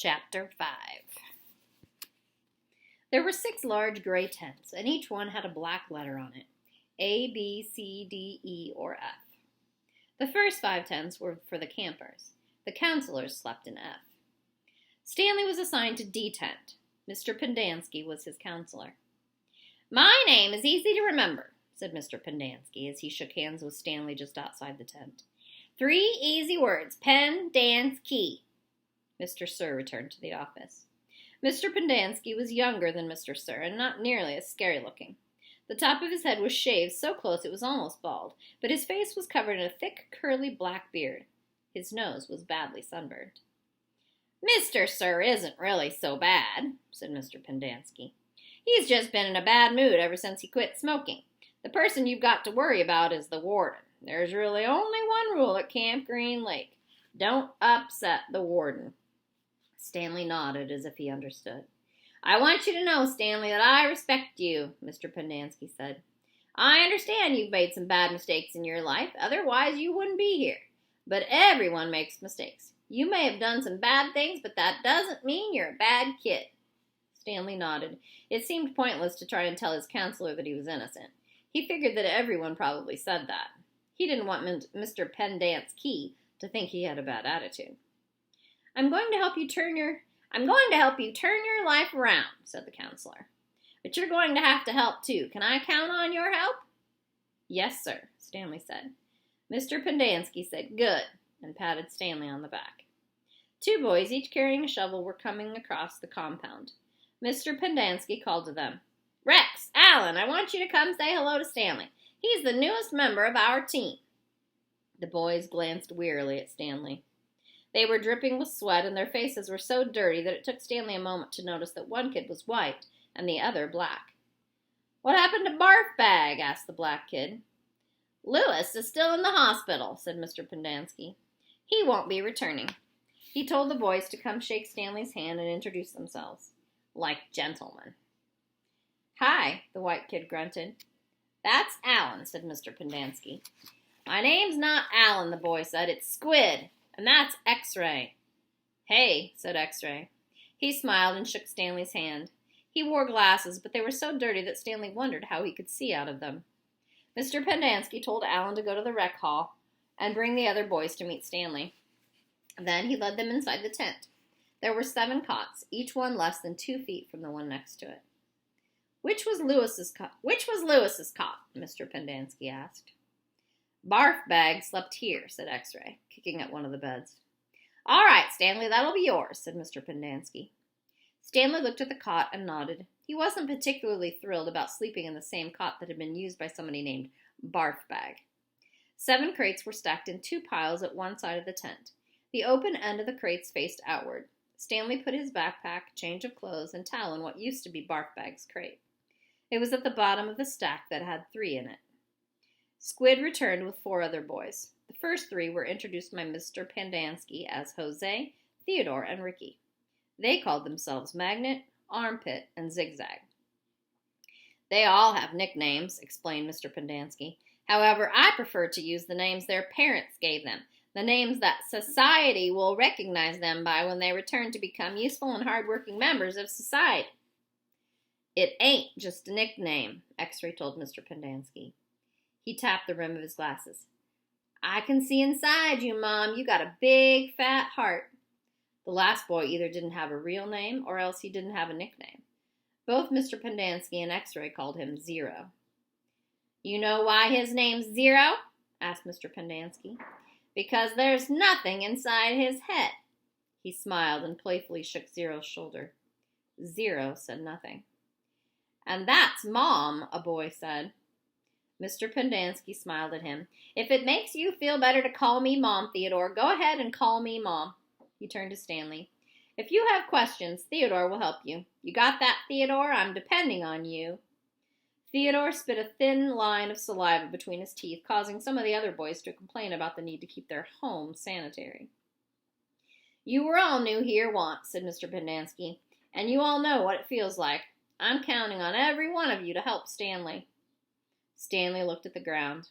Chapter 5. There were 6 large gray tents, and each one had a black letter on it, A, B, C, D, E, or F. The first 5 tents were for the campers. The counselors slept in F. Stanley was assigned to D tent. Mr. Pendanski was his counselor. "My name is easy to remember," said Mr. Pendanski as he shook hands with Stanley just outside the tent. 3 easy words, pen, dance, key. Mr. Sir returned to the office. Mr. Pendanski was younger than Mr. Sir and not nearly as scary-looking. The top of his head was shaved so close it was almost bald, but his face was covered in a thick, curly black beard. His nose was badly sunburned. "Mr. Sir isn't really so bad," said Mr. Pendanski. "He's just been in a bad mood ever since he quit smoking. The person you've got to worry about is the warden. There's really only one rule at Camp Green Lake. Don't upset the warden." Stanley nodded as if he understood. "I want you to know, Stanley, that I respect you," Mr. Pendanski said. "I understand you've made some bad mistakes in your life, otherwise you wouldn't be here. But everyone makes mistakes. You may have done some bad things, but that doesn't mean you're a bad kid." Stanley nodded. It seemed pointless to try and tell his counselor that he was innocent. He figured that everyone probably said that. He didn't want Mr. Pendanski to think he had a bad attitude. I'm going to help you turn your life around," said the counselor. "But you're going to have to help, too. Can I count on your help?" "Yes, sir," Stanley said. Mr. Pendanski said, "Good," and patted Stanley on the back. 2 boys, each carrying a shovel, were coming across the compound. Mr. Pendanski called to them. "Rex, Allen, I want you to come say hello to Stanley. He's the newest member of our team." The boys glanced wearily at Stanley. They were dripping with sweat, and their faces were so dirty that it took Stanley a moment to notice that one kid was white and the other black. "What happened to Barf Bag?" asked the black kid. "Lewis is still in the hospital," said Mr. Pendanski. "He won't be returning." He told the boys to come shake Stanley's hand and introduce themselves, like gentlemen. "Hi," the white kid grunted. "That's Allen," said Mr. Pendanski. "My name's not Allen," the boy said. "It's Squid. And that's X-Ray." "Hey," said X-Ray. He smiled and shook Stanley's hand. He wore glasses, but they were so dirty that Stanley wondered how he could see out of them. Mr. Pendanski told Allen to go to the rec hall and bring the other boys to meet Stanley. Then he led them inside the tent. There were 7 cots, each one less than 2 feet from the one next to it. Which was Lewis's cot? Mr. Pendanski asked. "Barf Bag slept here," said X-Ray, kicking at one of the beds. "All right, Stanley, that'll be yours," said Mr. Pendanski. Stanley looked at the cot and nodded. He wasn't particularly thrilled about sleeping in the same cot that had been used by somebody named Barf Bag. 7 crates were stacked in 2 piles at one side of the tent. The open end of the crates faced outward. Stanley put his backpack, change of clothes, and towel in what used to be Barf Bag's crate. It was at the bottom of the stack that had 3 in it. Squid returned with 4 other boys. The first 3 were introduced by Mr. Pendanski as Jose, Theodore, and Ricky. They called themselves Magnet, Armpit, and Zigzag. "They all have nicknames," explained Mr. Pendanski. "However, I prefer to use the names their parents gave them, the names that society will recognize them by when they return to become useful and hard-working members of society." "It ain't just a nickname," X-Ray told Mr. Pendanski. He tapped the rim of his glasses. "I can see inside you, Mom. You got a big, fat heart." The last boy either didn't have a real name or else he didn't have a nickname. Both Mr. Pendanski and X-Ray called him Zero. "You know why his name's Zero?" asked Mr. Pendanski. "Because there's nothing inside his head." He smiled and playfully shook Zero's shoulder. Zero said nothing. "And that's Mom," a boy said. Mr. Pendanski smiled at him. "If it makes you feel better to call me Mom, Theodore, go ahead and call me Mom." He turned to Stanley. "If you have questions, Theodore will help you. You got that, Theodore? I'm depending on you." Theodore spit a thin line of saliva between his teeth, causing some of the other boys to complain about the need to keep their home sanitary. "You were all new here once," said Mr. Pendanski, "and you all know what it feels like. I'm counting on every one of you to help Stanley." Stanley looked at the ground.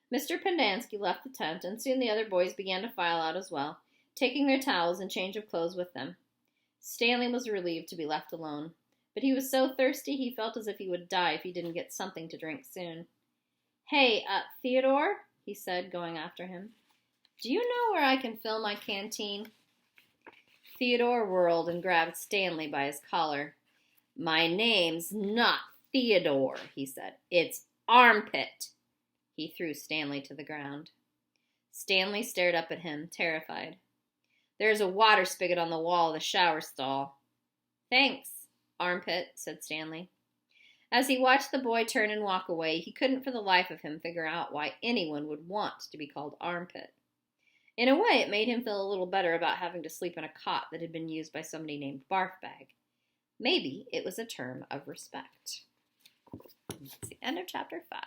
Mr. Pendanski left the tent, and soon the other boys began to file out as well, taking their towels and change of clothes with them. Stanley was relieved to be left alone, but he was so thirsty he felt as if he would die if he didn't get something to drink soon. Hey, Theodore, he said, going after him. Do you know where I can fill my canteen? Theodore whirled and grabbed Stanley by his collar. My name's not Theodore, he said. It's Armpit. He threw Stanley to the ground. Stanley stared up at him, terrified. There's a water spigot on the wall of the shower stall. Thanks, Armpit, said Stanley. As he watched the boy turn and walk away, he couldn't for the life of him figure out why anyone would want to be called Armpit. In a way, it made him feel a little better about having to sleep in a cot that had been used by somebody named Barfbag. Maybe it was a term of respect. That's the end of chapter 5.